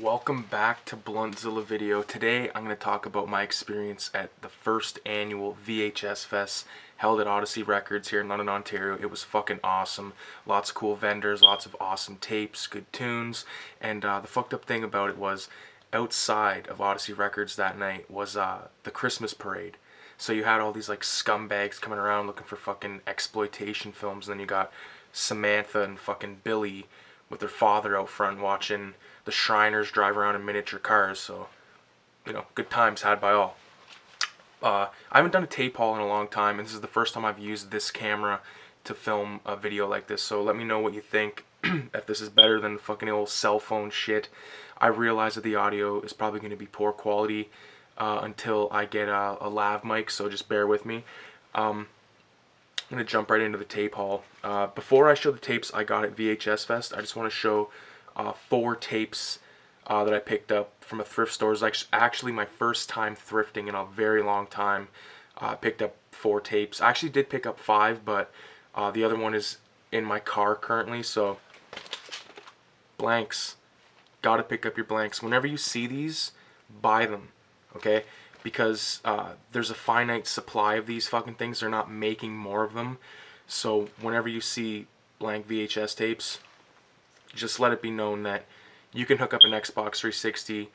Welcome back to Bluntzilla video. Today I'm going to talk about my experience at the first annual VHS Fest held at Odyssey Records here in London, Ontario. It was fucking awesome. Lots of cool vendors, lots of awesome tapes, good tunes, and the fucked up thing about it was outside of Odyssey Records that night was the Christmas parade. So you had all these like scumbags coming around looking for fucking exploitation films, and then you got Samantha and fucking Billy with their father out front watching the Shriners drive around in miniature cars. So, you know, good times had by all. I haven't done a tape haul in a long time, and this is the first time I've used this camera to film a video like this. So let me know what you think, if this is better than the fucking old cell phone shit. I realize that the audio is probably going to be poor quality until I get a lav mic, so just bear with me. I'm going to jump right into the tape haul. Before I show the tapes I got at VHS Fest, I just want to show 4 tapes that I picked up from a thrift store. It was actually my first time thrifting in a very long time. I picked up 4 tapes. I actually did pick up 5, but the other one is in my car currently. So, blanks. Gotta pick up your blanks. Whenever you see these, buy them, okay? Because there's a finite supply of these fucking things. They're not making more of them. So whenever you see blank VHS tapes, just let it be known that you can hook up an Xbox 360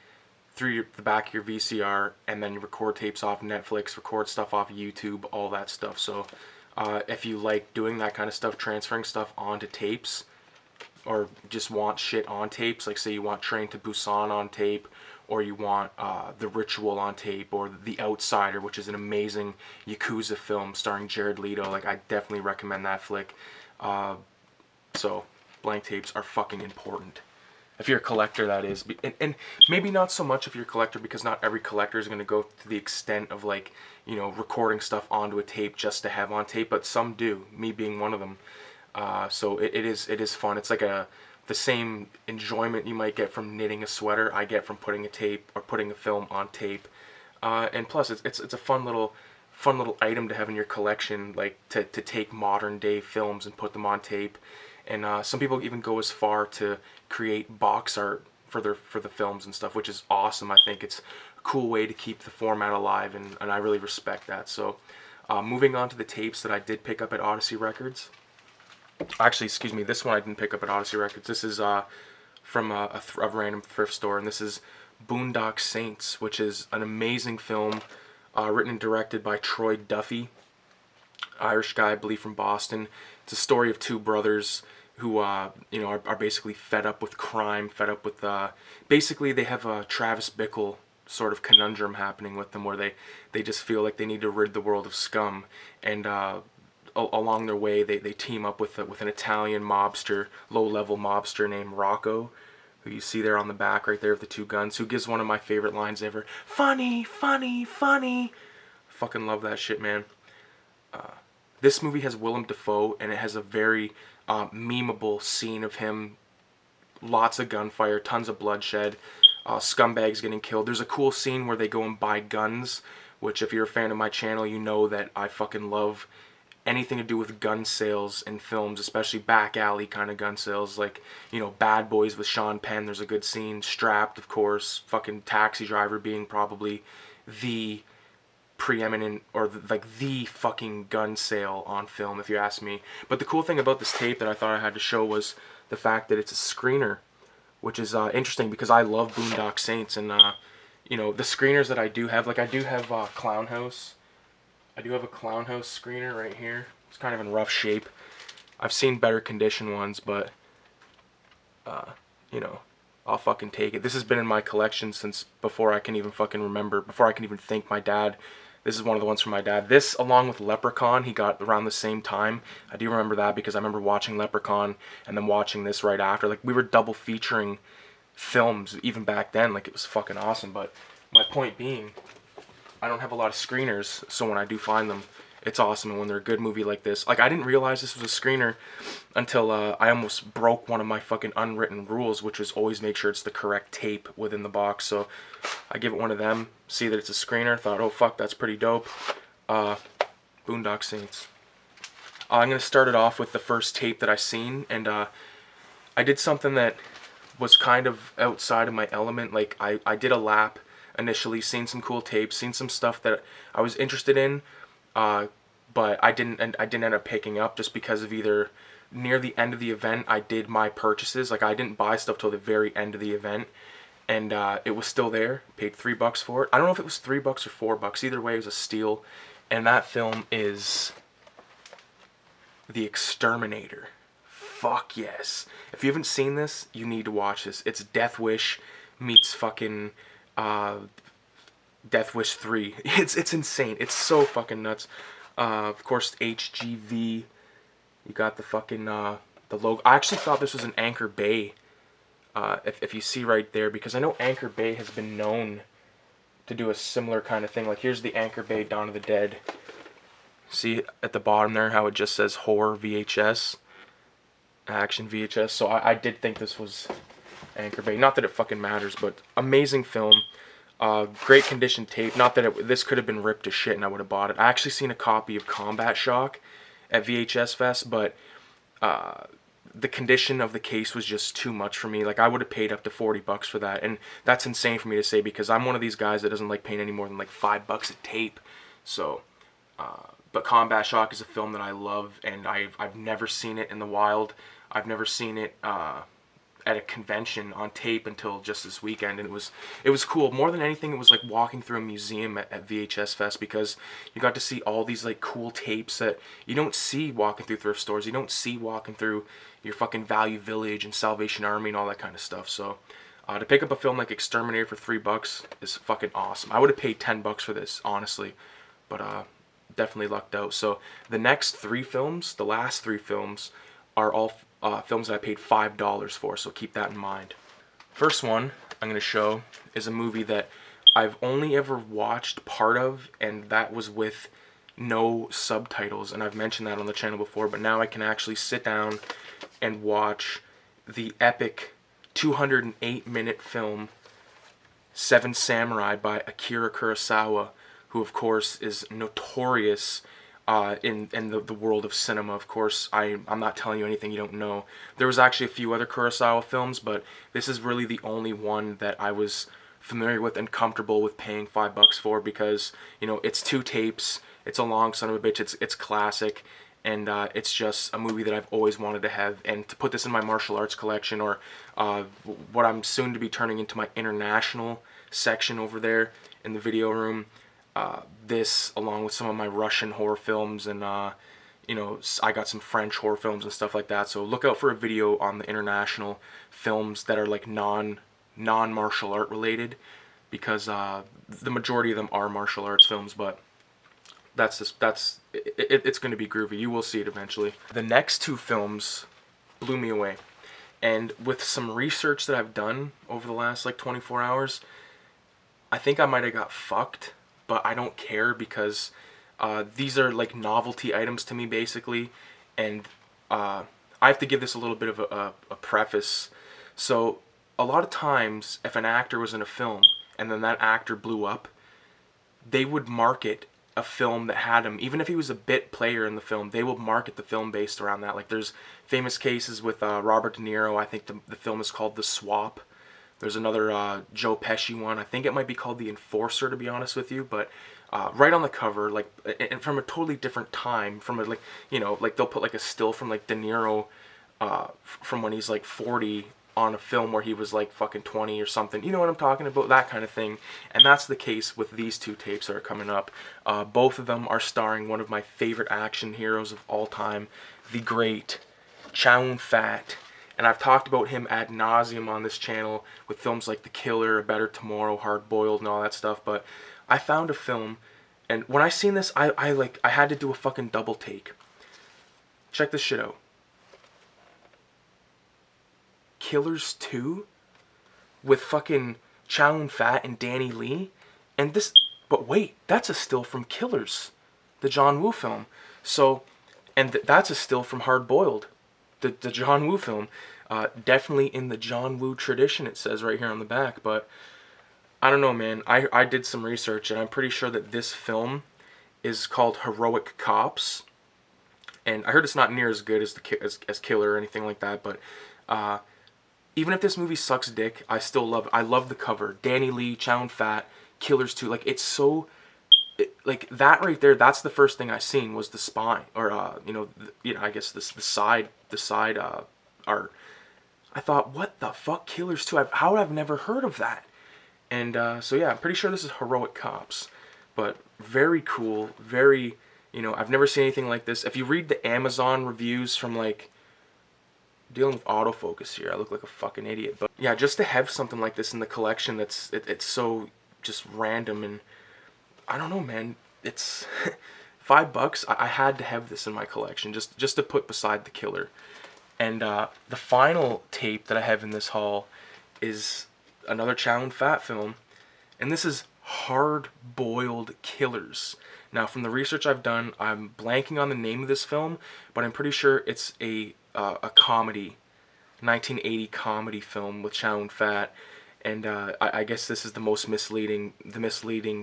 through the back of your VCR and then you record tapes off Netflix, record stuff off YouTube, all that stuff. So if you like doing that kind of stuff, transferring stuff onto tapes, or just want shit on tapes, like say you want Train to Busan on tape, or you want The Ritual on tape, or The Outsider, which is an amazing Yakuza film starring Jared Leto. Like, I definitely recommend that flick. So, blank tapes are fucking important. If you're a collector, that is. And maybe not so much if you're a collector, because not every collector is going to go to the extent of, like, you know, recording stuff onto a tape just to have on tape, but some do, me being one of them. So it is fun. It's like the same enjoyment you might get from knitting a sweater I get from putting a tape or putting a film on tape. And plus it's a fun little item to have in your collection, like to take modern day films and put them on tape. And some people even go as far to create box art for the films and stuff, which is awesome. I think it's a cool way to keep the format alive, and I really respect that. So moving on to the tapes that I did pick up at Odyssey Records. Actually, excuse me, this one I didn't pick up at Odyssey Records. This is from a random thrift store, and this is Boondock Saints, which is an amazing film written and directed by Troy Duffy, Irish guy, I believe from Boston. It's a story of 2 brothers who you know, are basically fed up with crime, fed up with basically they have a Travis Bickle sort of conundrum happening with them, where they just feel like they need to rid the world of scum, and along their way they team up with an Italian mobster, low-level mobster named Rocco, who you see there on the back right there of the 2 guns, who gives one of my favorite lines ever: "Funny, funny, funny." Fucking love that shit, man. This movie has Willem Dafoe, and it has a very memeable scene of him. Lots of gunfire, tons of bloodshed, scumbags getting killed. There's a cool scene where they go and buy guns, which if you're a fan of my channel, you know that I fucking love anything to do with gun sales in films, especially back alley kind of gun sales, like, you know, Bad Boys with Sean Penn. There's a good scene. Strapped, of course. Fucking Taxi Driver being probably the preeminent, or the fucking gun sale on film, if you ask me. But the cool thing about this tape that I thought I had to show was the fact that it's a screener, which is interesting because I love Boondock Saints, and you know, the screeners that I do have, like I do have Clown House. I do have a Clown House screener right here. It's kind of in rough shape. I've seen better condition ones, but you know, I'll fucking take it. This has been in my collection since before I can even fucking remember, before I can even think. My dad, this is one of the ones from my dad. This, along with Leprechaun, he got around the same time. I do remember that because I remember watching Leprechaun and then watching this right after. Like, we were double featuring films even back then. Like, it was fucking awesome. But my point being, I don't have a lot of screeners, so when I do find them, it's awesome. And when they're a good movie like this, like, I didn't realize this was a screener until I almost broke one of my fucking unwritten rules, which was always make sure it's the correct tape within the box. So I give it one of them, see that it's a screener, thought, oh fuck, that's pretty dope. Boondock Saints. I'm gonna start it off with the first tape that I seen, and I did something that was kind of outside of my element. Like I did a lap initially, seen some cool tapes, seen some stuff that I was interested in, but I didn't end up picking up just because of either near the end of the event I did my purchases. Like I didn't buy stuff till the very end of the event, and it was still there. Paid $3 for it. I don't know if it was $3 or $4. Either way, it was a steal. And that film is The Exterminator. Fuck yes. If you haven't seen this, you need to watch this. It's Death Wish meets fucking Death Wish 3. It's insane. It's so fucking nuts. Of course, HGV. You got the fucking the logo. I actually thought this was an Anchor Bay. If you see right there, because I know Anchor Bay has been known to do a similar kind of thing. Like here's the Anchor Bay Dawn of the Dead. See at the bottom there how it just says horror VHS, action VHS. So I did think this was Anchor Bay. Not that it fucking matters, but amazing film. Great condition tape. Not that this could have been ripped to shit and I would have bought it. I actually seen a copy of Combat Shock at VHS Fest, but the condition of the case was just too much for me. Like I would have paid up to $40 for that, and that's insane for me to say because I'm one of these guys that doesn't like paying any more than like $5 a tape. So, but Combat Shock is a film that I love, and I've never seen it in the wild. I've never seen it at a convention on tape until just this weekend, and it was cool. More than anything, it was like walking through a museum at VHS Fest, because you got to see all these like cool tapes that you don't see walking through thrift stores. You don't see walking through your fucking Value Village and Salvation Army and all that kind of stuff. So to pick up a film like Exterminator for $3 is fucking awesome. I would have paid $10 for this, honestly, but definitely lucked out. So the next three films, the last three films, are all films that I paid $5 for, so keep that in mind. First one I'm going to show is a movie that I've only ever watched part of, and that was with no subtitles, and I've mentioned that on the channel before, but now I can actually sit down and watch the epic 208-minute film Seven Samurai by Akira Kurosawa, who of course is notorious in the world of cinema. Of course, I'm not telling you anything you don't know. There was actually a few other Kurosawa films, but this is really the only one that I was familiar with and comfortable with paying $5 for, because, you know, it's 2 tapes, it's a long son of a bitch, it's classic, and it's just a movie that I've always wanted to have. And to put this in my martial arts collection, or what I'm soon to be turning into my international section over there in the video room, this, along with some of my Russian horror films, and you know, I got some French horror films and stuff like that. So look out for a video on the international films that are like non-martial art related, because the majority of them are martial arts films, but it's going to be groovy. You will see it eventually. The next 2 films blew me away, and with some research that I've done over the last like 24 hours, I think I might have got fucked, but I don't care, because these are like novelty items to me, basically, and I have to give this a little bit of a preface. So a lot of times, if an actor was in a film and then that actor blew up, they would market a film that had him, even if he was a bit player in the film, they will market the film based around that. Like there's famous cases with Robert De Niro. I think the film is called The Swap. There's another Joe Pesci one. I think it might be called The Enforcer, to be honest with you. But right on the cover, like, and from a totally different time, from a, like, you know, like they'll put like a still from like De Niro from when he's like 40 on a film where he was like fucking 20 or something. You know what I'm talking about? That kind of thing. And that's the case with these 2 tapes that are coming up. Both of them are starring one of my favorite action heroes of all time, the great Chow Yun-fat. And I've talked about him ad nauseum on this channel with films like The Killer, A Better Tomorrow, Hard Boiled, and all that stuff. But I found a film, and when I seen this, I had to do a fucking double take. Check this shit out. Killers 2 with fucking Chow Yun-fat and Danny Lee, and this. But wait, that's a still from Killers, the John Woo film. So, and that's a still from Hard Boiled, the John Woo film. Definitely in the John Woo tradition, it says right here on the back. But I don't know, man. I did some research, and I'm pretty sure that this film is called Heroic Cops, and I heard it's not near as good as as Killer or anything like that. But even if this movie sucks dick, I still love it. I love the cover. Danny Lee, Chow Fat, Killers 2. Like, it's so... like, that right there, that's the first thing I seen was the spine. Or, I guess the side art. I thought, what the fuck? Killers 2? How have I never heard of that? And, so yeah, I'm pretty sure this is Heroic Cops. But very cool. Very, I've never seen anything like this. If you read the Amazon reviews from, like... dealing with autofocus here, I look like a fucking idiot. But yeah, just to have something like this in the collection it's so just random, and I don't know, man. It's $5. I had to have this in my collection just to put beside the Killer. And the final tape that I have in this haul is another Chow Fat film, and this is Hard Boiled Killers. Now, from the research I've done, I'm blanking on the name of this film, but I'm pretty sure it's a comedy, 1980 comedy film with Chow Fat, and I guess this is the misleading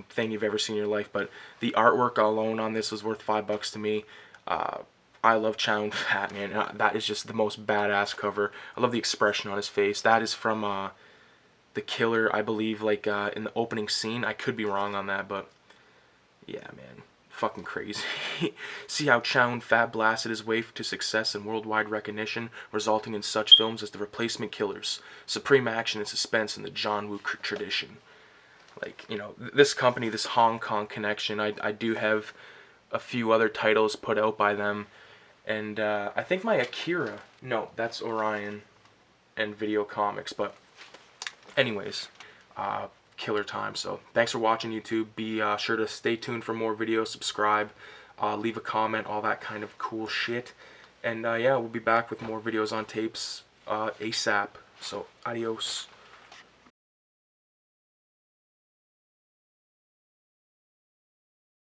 thing you've ever seen in your life. But the artwork alone on this was worth $5 to me. I love Chow Fat, man. That is just the most badass cover. I love the expression on his face. That is from the Killer, I believe, like in the opening scene. I could be wrong on that, but yeah, man. Fucking crazy. See how Chow Fat blasted his way to success and worldwide recognition, resulting in such films as The Replacement Killers, supreme action and suspense in the John Woo tradition. Like, this company, this Hong Kong connection, I do have a few other titles put out by them, and I think my Akira, no, that's Orion and Video Comics, but anyways, killer time. So thanks for watching, YouTube. Be sure to stay tuned for more videos, subscribe, leave a comment, all that kind of cool shit. And yeah, we'll be back with more videos on tapes ASAP. So adios.